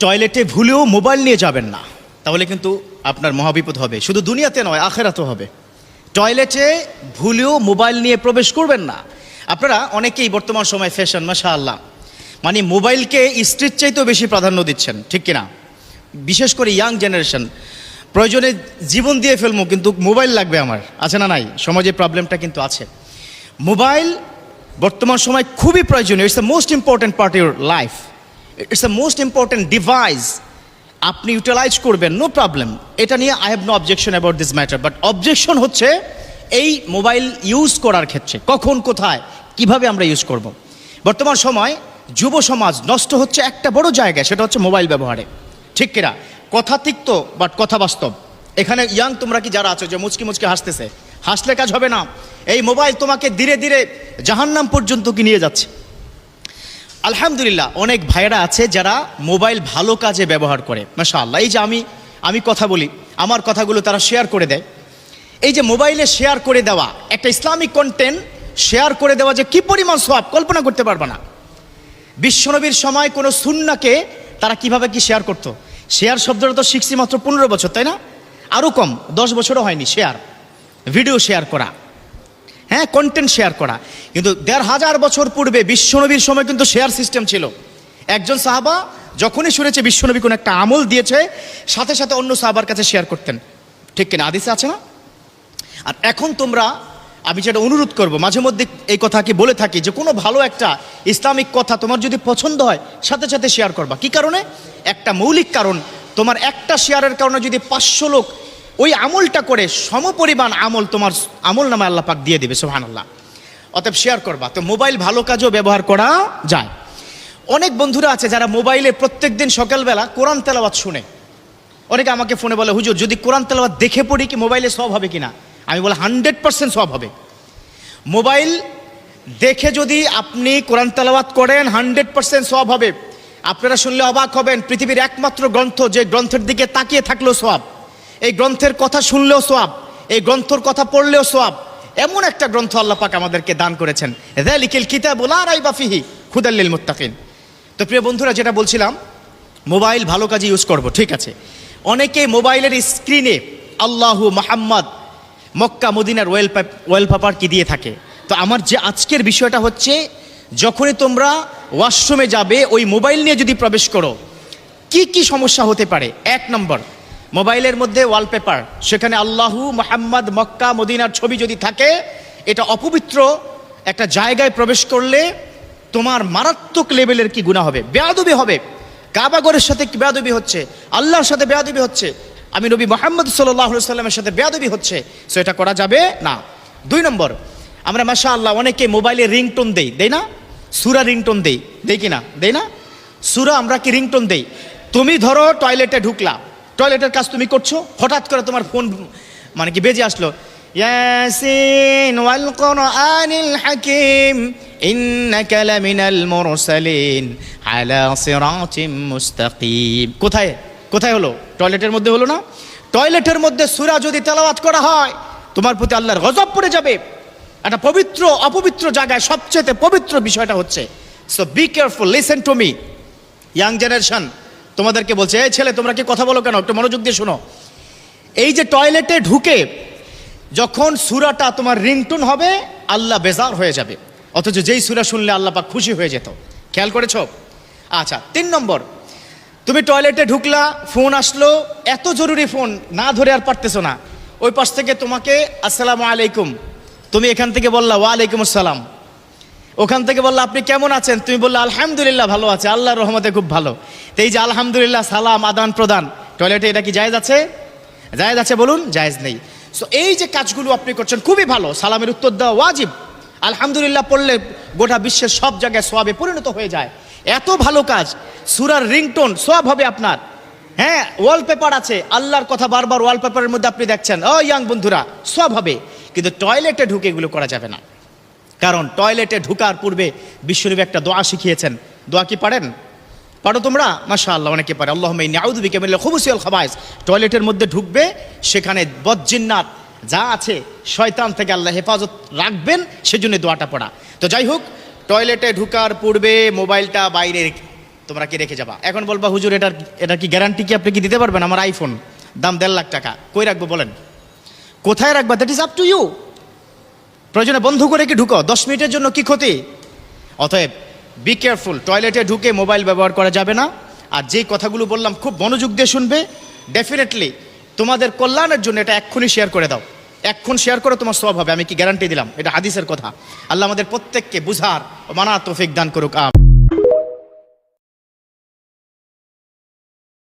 টয়লেটে ভুলেও মোবাইল নিয়ে যাবেন না, তাহলে কিন্তু আপনার মহাবিপদ হবে। শুধু দুনিয়াতে নয়, আখেরাতেও হবে। টয়লেটে ভুলেও মোবাইল নিয়ে প্রবেশ করবেন না। আপনারা অনেকেই বর্তমান সময় ফ্যাশন, মাশাআল্লাহ, মানে মোবাইলকে স্ত্রীর চাইতেও বেশি প্রাধান্য দিচ্ছেন, ঠিক কিনা? বিশেষ করে ইয়াং জেনারেশন, প্রয়োজনে জীবন দিয়ে ফেলবো কিন্তু মোবাইল লাগবে আমার, আছে না নাই? সমাজে প্রবলেমটা কিন্তু আছে। মোবাইল বর্তমান সময় খুবই প্রয়োজনীয়। It's the most important part your life, it's the most important device. আপনি ইউটিলাইজ করবেন, নো প্রবলেম, এটা নিয়ে I have no objection about this matter. But objection হচ্ছে এই মোবাইল ইউজ করার ক্ষেত্রে, কখন, কোথায়, কিভাবে আমরা ইউজ করব। বর্তমান সময় যুব সমাজ নষ্ট হচ্ছে একটা বড় জায়গায়, সেটা হচ্ছে মোবাইল ব্যবহারে, ঠিক কিনা? কথা তিক্ত বাট কথা বাস্তব। এখানে ইয়াং তোমরা কি যারা আছো যে মুচকি মুচকি হাসতেছে, হাসলে কাজ হবে না। এই মোবাইল তোমাকে ধীরে ধীরে জাহান্নাম পর্যন্ত কি নিয়ে যাচ্ছে। আলহামদুলিল্লাহ অনেক ভাইয়েরা আছে যারা মোবাইল ভালো কাজে ব্যবহার করে, মাশাআল্লাহ। এই যে আমি কথা বলি, আমার কথাগুলো তারা শেয়ার করে দেয়। এই যে মোবাইলে শেয়ার করে দেওয়া, একটা ইসলামিক কন্টেন্ট শেয়ার করে দেওয়া যে কি পরিমাণ সওয়াব কল্পনা করতে পারবে না। বিশ্বনবীর সময় কোনো সুন্নাহকে তারা কিভাবে কি শেয়ার করতো। শেয়ার শব্দটা তো শিখছি মাত্র 15 বছর, তাই না? আরও কম, 10 বছরও হয়নি। শেয়ার, ভিডিও শেয়ার করা, হ্যাঁ, কন্টেন্ট শেয়ার করা। কিন্তু 1500 বছর পূর্বে বিশ্বনবীর সময় কিন্তু শেয়ার সিস্টেম ছিল। একজন সাহাবা যখনই শুনেছে বিশ্বনবী কোনো একটা আমল দিয়েছে, সাথে সাথে অন্য সাহাবার কাছে শেয়ার করতেন, ঠিক কিনা? হাদিসে আছে না? আর এখন তোমরা, আমি যেটা অনুরোধ করব, মাঝে মধ্যে এই কথা কি বলে থাকি যে কোনো ভালো একটা ইসলামিক কথা তোমার যদি পছন্দ হয়, সাথে সাথে শেয়ার করবা। কি কারণে? একটা মৌলিক কারণ, তোমার একটা শেয়ারের কারণে যদি 500 লোক ওই আমলটা করে, সমপরিমাণ আমল তোমার আমল নামে আল্লাহ পাক দিয়ে দেবে, সুবহানাল্লাহ। অতএব শেয়ার করবা। তো মোবাইল ভালো কাজেও ব্যবহার করা যায়। অনেক বন্ধুরা আছে যারা মোবাইলে প্রত্যেক দিন সকালবেলা কোরআন তেলাওয়াত শুনে। অনেকে আমাকে ফোনে বলে, হুজুর যদি কোরআন তেলাওয়াত দেখে পড়ি কি মোবাইলে সওয়াব হবে কিনা? আমি বলি 100% সওয়াব হবে। মোবাইল দেখে যদি আপনি কোরআন তেলাওয়াত করেন 100% সওয়াব হবে। আপনারা শুনলে অবাক হবেন, পৃথিবীর একমাত্র গ্রন্থ যে গ্রন্থের দিকে তাকিয়ে থাকলেও সওয়াব, এই গ্রন্থের কথা শুনলেও সওয়াব, এই গ্রন্থর কথা পড়লেও সওয়াব, এমন একটা গ্রন্থ আল্লাহ পাক আমাদেরকে দান করেছেন। যালিকাল কিতাবু লা রাইবা ফিহি হুদাল লিল মুত্তাকিন। তো প্রিয় বন্ধুরা, যেটা বলছিলাম, মোবাইল ভালো কাজে ইউজ করব, ঠিক আছে। অনেকে মোবাইলের স্ক্রিনে আল্লাহু মুহাম্মদ, মক্কা মদিনার ওয়ালপেপার কি দিয়ে থাকে। তো আমার যে আজকের বিষয়টা হচ্ছে, যখনই তোমরা ওয়াশরুমে যাবে ওই মোবাইল নিয়ে যদি প্রবেশ করো, কি কি সমস্যা হতে পারে। 1 নম্বর, মোবাইলের মধ্যে ওয়ালপেপার, সেখানে আল্লাহু মুহাম্মদ মক্কা মদিনার ছবি যদি থাকে, এটা অপবিত্র একটা জায়গায় প্রবেশ করলে তোমার মারাত্মক লেভেলের কি গুনাহ হবে, বেয়াদবি হবে। কাবাগরের সাথে কি বেয়াদবি হচ্ছে, আল্লাহর সাথে বেয়াদবি হচ্ছে, আমি নবী মুহাম্মদ সাল্লাল্লাহু আলাইহি সাল্লামের সাথে বেয়াদবি হচ্ছে। সো এটা করা যাবে না। 2 নম্বর, আমরা মাশাআল্লাহ অনেকে মোবাইলে রিংটোন দেই না? সূরা রিংটোন দেই কিনা? দেই না? সূরা আমরা কি রিংটোন দেই? তুমি ধরো টয়লেটে ঢুকলা, টয়লেটের কাজ তুমি করছো, হঠাৎ করে তোমার ফোন মানে কি বেজে আসলো, ইয়াসিন ওয়াল কুরআনিল হাকিম ইন্নাকা লামিনাল মুরসালিন আলা সিরাতিম মুস্তাকিম। কোথায় হলো? টয়লেটের মধ্যে হলো না? টয়লেটের মধ্যে সূরা যদি তেলাওয়াত করা হয়, তোমার প্রতি আল্লাহর গজব পড়ে যাবে। একটা পবিত্র অপবিত্র জায়গায় সবচেয়ে পবিত্র বিষয়টা হচ্ছে। So be careful, listen to me, young generation, তোমাদেরকে বলছে, এই ছেলে তোমরা কি কথা বলো কেন, একটু মনোযোগ দিয়ে শোনো। এই যে টয়লেটে ঢুকে যখন সূরাটা তোমার রিংটোন হবে, আল্লাহ বেজার হয়ে যাবে, অথচ যেই সূরা শুনলে আল্লাহ পাক খুশি হয়ে যেত। খেয়াল করেছো? আচ্ছা, 3 নম্বর, তুমি টয়লেটে ঢুকলা, ফোন আসলো, এত জরুরি ফোন, না ধরে আর পারতেছো না, ওই পাশ থেকে তোমাকে আসসালামু আলাইকুম, তুমি এখান থেকে বললা ওয়ালাইকুম আসসালাম, ওখান থেকে বললা আপনি কেমন আছেন, তুমি বললা আলহামদুলিল্লাহ ভালো আছে, আল্লাহর রহমতে খুব ভালো। তো এই যে আলহামদুলিল্লাহ সালাম আদান প্রদান টয়লেটে, এটা কি জায়েজ আছে? জায়েজ আছে বলুন? জায়েজ নেই। সো এই যে কাজগুলো আপনি করছেন খুবই ভালো, সালামের উত্তর দেওয়া ওয়াজিব, আলহামদুলিল্লাহ পড়লে গোটা বিশ্বের সব জায়গায় সওয়াবে পরিণত হয়ে যায়। এত ভালো কাজ, সূরার রিংটোন সওয়াব হবে আপনার। হ্যাঁ, ওয়ালপেপার আছে, আল্লাহর কথা বারবার ওয়ালপেপারের মধ্যে আপনি দেখছেন, ও ইয়াং বন্ধুরা, সওয়াব হবে। কিন্তু টয়লেটে ঢুকে এগুলো করা যাবে না, কারণ টয়লেটে ঢুকার পূর্বে বিশ্বনবী একটা দোয়া শিখিয়েছেন। দোয়া কি পারেন? পারো তোমরা? মাশাআল্লাহ, অনেকে পারে। আল্লাহুম্মা ইন্নী আউযু বিকা মিনাল খুবুসি ওয়াল খাবায়েস। টয়লেটের মধ্যে ঢুকবে, সেখানে বদজিন্নাত যা আছে শয়তান থেকে আল্লাহ হেফাজত রাখবেন, সেজন্য দোয়াটা পড়া। তো যাই হোক, টয়লেটে ঢুকার পূর্বে মোবাইলটা বাইরে তোমরা কি রেখে যাবা। এখন বলবা হুজুর এটা কি গ্যারান্টি কি আপনি কি দিতে পারবেন? আমার আইফোন দাম 1.5 লাখ টাকা, কই রাখবো বলেন, কোথায় রাখবা, that is up to you. প্রয়োজনে বন্ধ করে কি ঢুকো, 10 মিনিটের জন্য কি ক্ষতি। অতএব বি কেয়ারফুল, টয়লেটে ঢুকে মোবাইল ব্যবহার করা যাবে না। আর যেই কথাগুলো বললাম খুব মনোযোগ দিয়ে শুনবে, ডেফিনেটলি তোমাদের কল্যাণের জন্য এটা এক্ষুনি শেয়ার করে দাও, এক্ষুন শেয়ার করো, তোমার সওয়াব হবে, আমি কি গ্যারান্টি দিলাম, এটা হাদিসের কথা। আল্লাহ আমাদের প্রত্যেককে বুঝার ও মানার তৌফিক দান করুক।